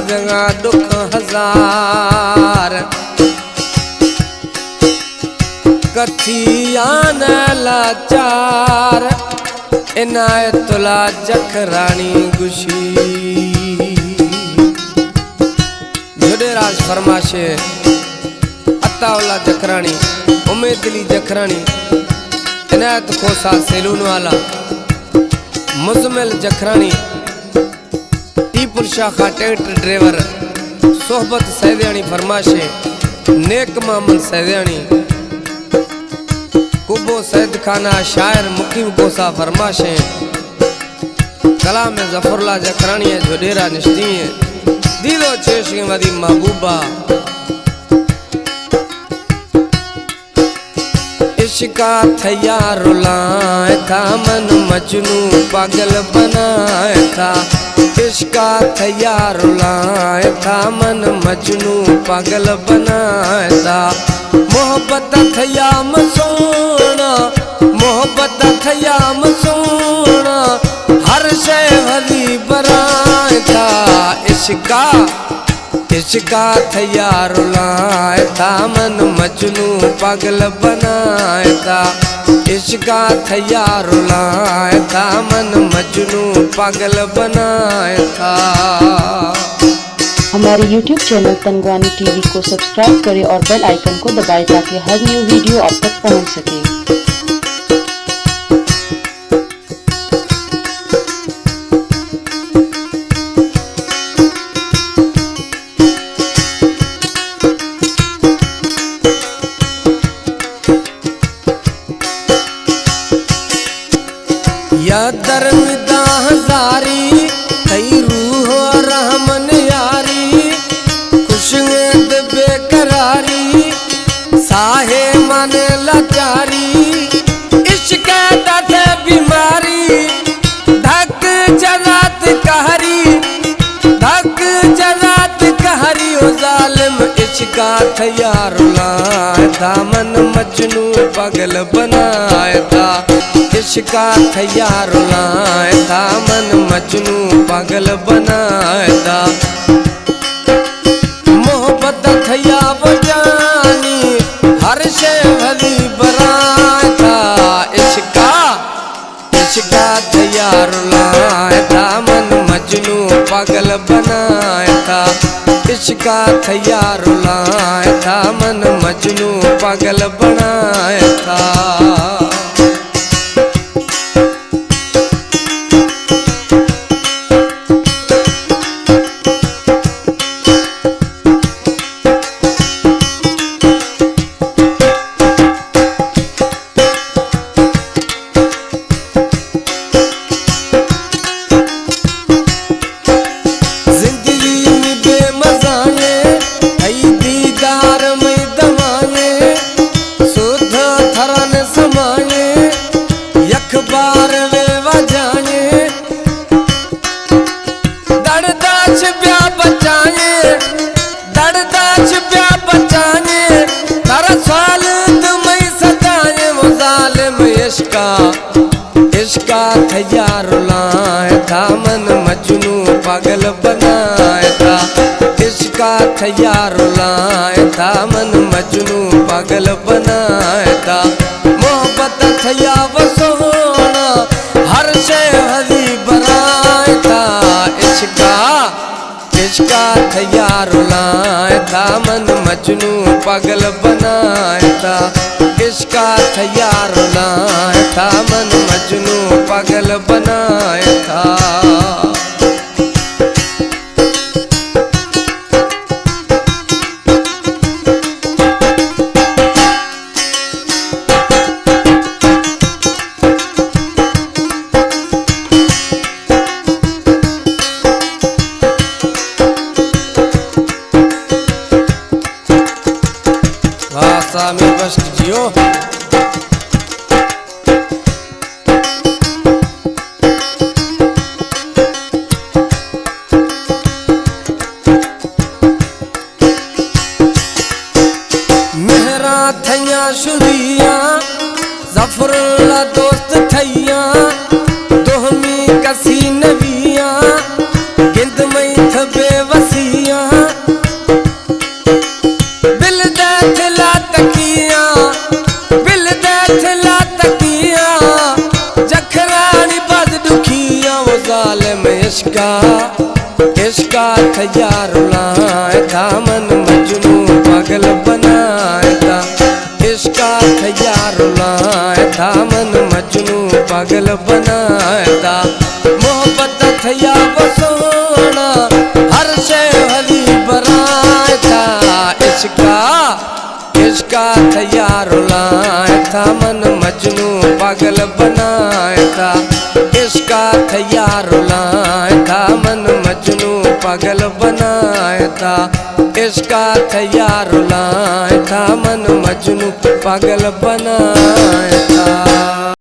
जगा दुख हजार कथिया न लाचार इनायतुल्ला जखरानी गुशी झुडेराज फरमाशे अताउल्ला जखरानी उमेदली जखरानी इनायत खोसा सेलून वाला मुजमिल जखरानी टीपुर शाखा ट्रैक्टर ड्राइवर सोहबत सैदियानी फरमाशे नेक मामन सैदियानी कुबो सैद खाना शायर मुकीम कोसा फरमाशे कलाम जफरुल्ला जखरानी जो डेरा निश्ती दीदो चेश वदी महबूबा इश्का थया रुलाए था मन मजनू पागल बनाए था इश्का थया रुलाए था मन मजनू पागल बनाए था मोहब्बत थया मसोना मोहब्बत थया मसोना हर शय हदी बराए था इश्का इश्का थया रुलाए था मन मजनू पागल बनाए था इश्का थया रुलाए था मन मजनू पागल बनाए था। हमारे YouTube चैनल तनगवानी टीवी को सब्सक्राइब करें और बेल आइकन को दबाएं ताकि हर न्यू वीडियो आप तक पहुंच सके। या दरमिदा हजारी कई रूह रहमन यारी खुशगेद बेकरारी साहे मन लाचारी इश्क दे बीमारी धक जरात कहरी धक जरात कहरी ओ जालिम इश्का थया रुलाए था मन मजनू पागल बनाए था इश्का थया रुलाए था मन मजनू पागल बनाए था मोहब्बत थया बजानी हर शय भली बराए था इश्का इश्का थया रुलाए था मन मजनू पागल बनाए था इश्का थया रुलाए था मन मजनू पागल बनाए था। इश्का थया रुलाए था मन मजनू पागल बनाए था इश्का थया रुलाए था मन मजनू पागल बनाए था मोहब्बत थया वसोना हर शय हदी बनाए था इश्का इश्का थया रुलाए था मन मजनू पागल बनाए था इश्का थया रुलाए था मन मजनू पागल बनाए था। भाषा में कष्ट जियो मेहरा थैया शुदिया जफरुल्ला दोस्त थैया दोहमी कसी नबिया गिंद मई थ बेवसिया आलम इश्का इश्का तैयार रुलाए था मन मजनू पागल बनाए था इश्का तैयार रुलाए था मन मजनू पागल बनाए था मोहब्बत थया बसोना हर शे हरी बनाए था इश्का इश्का तैयार रुलाए था मन मजनू पागल बनाए था इश्का तैयार रुलाए था मन मजनू पागल बनाए था इश्का तैयार रुलाए था मन मजनू पागल बनाए था।